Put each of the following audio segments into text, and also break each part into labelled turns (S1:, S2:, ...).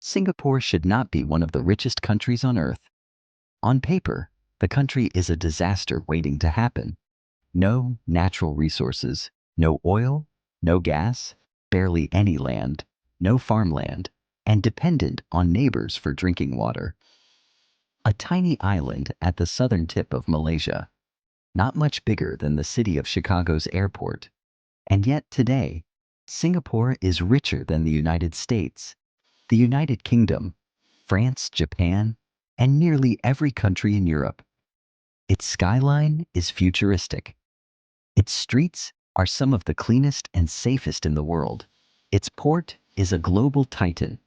S1: Singapore should not be one of the richest countries on earth. On paper, the country is a disaster waiting to happen. No natural resources, no oil, no gas, barely any land, no farmland, and dependent on neighbors for drinking water. A tiny island at the southern tip of Malaysia, not much bigger than the city of Chicago's airport. And yet today, Singapore is richer than the United States, the United Kingdom, France, Japan, and nearly every country in Europe. Its skyline is futuristic. Its streets are some of the cleanest and safest in the world. Its port is a global titan.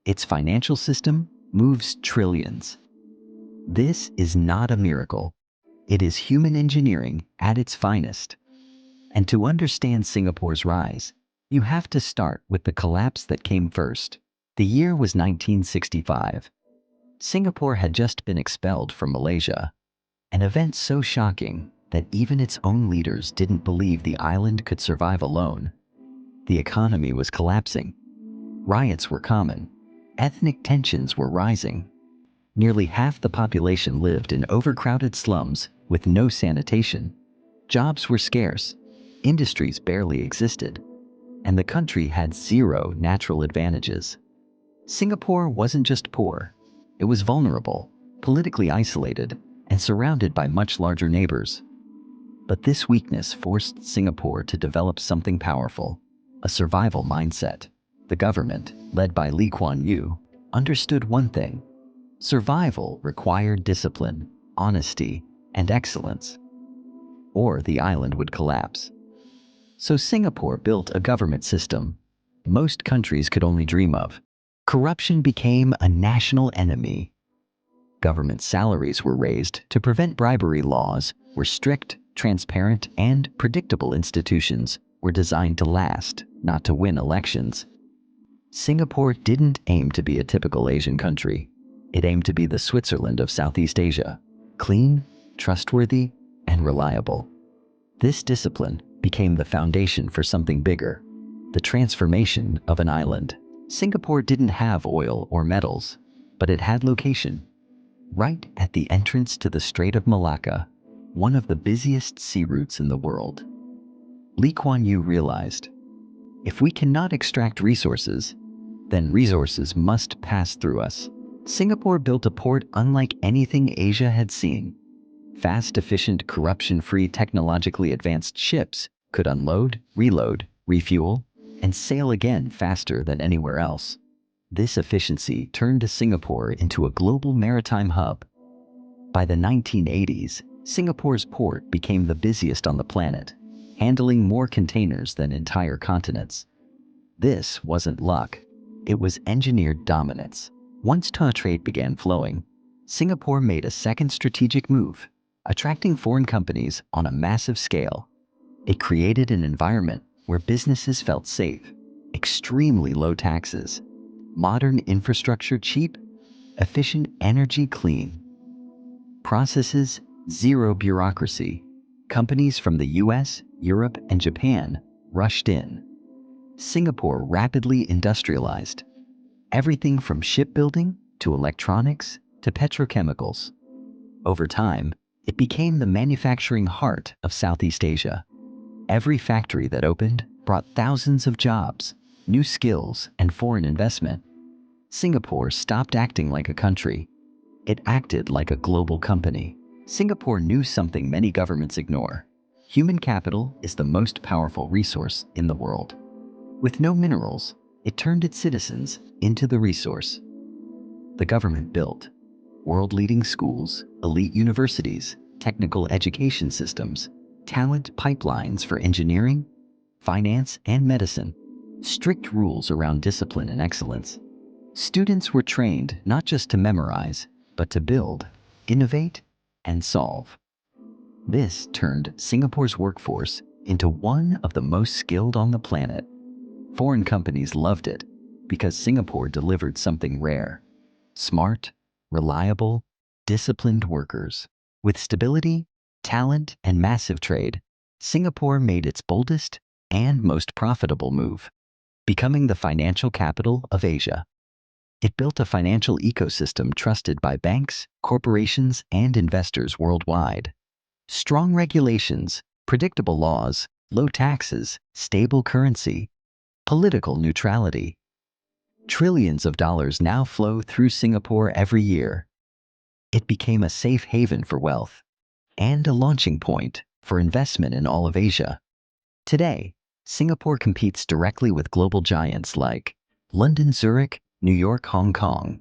S1: Its financial system moves trillions. This is not a miracle. It is human engineering at its finest. And to understand Singapore's rise, you have to start with the collapse that came first. The year was 1965. Singapore had just been expelled from Malaysia, an event so shocking that even its own leaders didn't believe the island could survive alone. The economy was collapsing. Riots were common. Ethnic tensions were rising. Nearly half the population lived in overcrowded slums with no sanitation. Jobs were scarce. Industries barely existed. And the country had zero natural advantages. Singapore wasn't just poor. It was vulnerable, politically isolated, and surrounded by much larger neighbors. But this weakness forced Singapore to develop something powerful, a survival mindset. The government, led by Lee Kuan Yew, understood one thing. Survival required discipline, honesty, and excellence, or the island would collapse. So Singapore built a government system most countries could only dream of. Corruption became a national enemy. Government salaries were raised to prevent bribery. Laws were strict, transparent, and predictable. Institutions were designed to last, not to win elections. Singapore didn't aim to be a typical Asian country. It aimed to be the Switzerland of Southeast Asia, clean, trustworthy, and reliable. This discipline became the foundation for something bigger, the transformation of an island. Singapore didn't have oil or metals, but it had location. Right at the entrance to the Strait of Malacca, one of the busiest sea routes in the world. Lee Kuan Yew realized, if we cannot extract resources, then resources must pass through us. Singapore built a port unlike anything Asia had seen. Fast, efficient, corruption-free, technologically advanced ships could unload, reload, refuel, and sail again faster than anywhere else. This efficiency turned Singapore into a global maritime hub. By the 1980s, Singapore's port became the busiest on the planet, handling more containers than entire continents. This wasn't luck. It was engineered dominance. Once trade began flowing, Singapore made a second strategic move, attracting foreign companies on a massive scale. It created an environment where businesses felt safe, extremely low taxes, modern infrastructure cheap, efficient energy clean, processes zero bureaucracy. Companies from the US, Europe, and Japan rushed in. Singapore rapidly industrialized. Everything from shipbuilding to electronics to petrochemicals. Over time, it became the manufacturing heart of Southeast Asia. Every factory that opened brought thousands of jobs, new skills, and foreign investment. Singapore stopped acting like a country. It acted like a global company. Singapore knew something many governments ignore. Human capital is the most powerful resource in the world. With no minerals, it turned its citizens into the resource. The government built world-leading schools, elite universities, technical education systems, talent pipelines for engineering, finance, and medicine, strict rules around discipline and excellence. Students were trained not just to memorize, but to build, innovate, and solve. This turned Singapore's workforce into one of the most skilled on the planet. Foreign companies loved it because Singapore delivered something rare: smart, reliable, disciplined workers. With stability, talent, and massive trade, Singapore made its boldest and most profitable move, becoming the financial capital of Asia. It built a financial ecosystem trusted by banks, corporations, and investors worldwide. Strong regulations, predictable laws, low taxes, stable currency, political neutrality. Trillions of dollars now flow through Singapore every year. It became a safe haven for wealth and a launching point for investment in all of Asia. Today, Singapore competes directly with global giants like London, Zurich, New York, Hong Kong,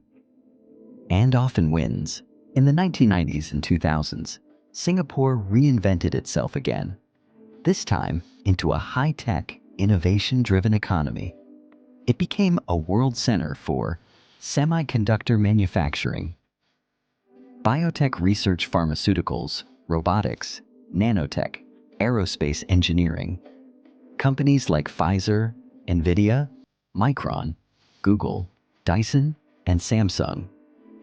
S1: and often wins. In the 1990s and 2000s, Singapore reinvented itself again, this time into a high-tech, innovation-driven economy. It became a world center for semiconductor manufacturing, biotech research, pharmaceuticals, robotics, nanotech, aerospace engineering. Companies like Pfizer, Nvidia, Micron, Google, Dyson, and Samsung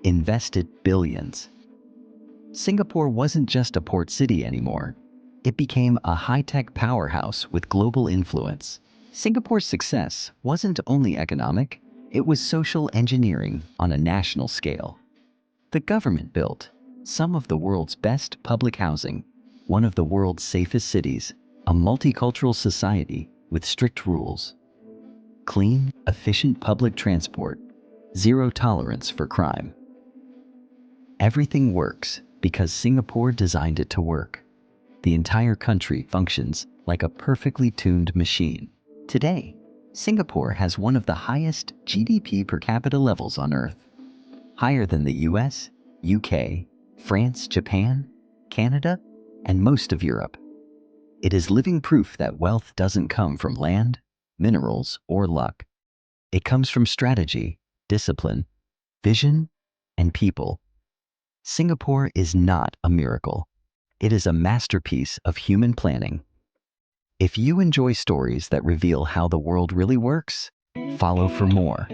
S1: invested billions. Singapore wasn't just a port city anymore. It became a high-tech powerhouse with global influence. Singapore's success wasn't only economic, it was social engineering on a national scale. The government built some of the world's best public housing, one of the world's safest cities, a multicultural society with strict rules, clean, efficient public transport, zero tolerance for crime. Everything works because Singapore designed it to work. The entire country functions like a perfectly tuned machine. Today, Singapore has one of the highest GDP per capita levels on Earth, higher than the US, UK, France, Japan, Canada, and most of Europe. It is living proof that wealth doesn't come from land, minerals, or luck. It comes from strategy, discipline, vision, and people. Singapore is not a miracle. It is a masterpiece of human planning. If you enjoy stories that reveal how the world really works, follow for more.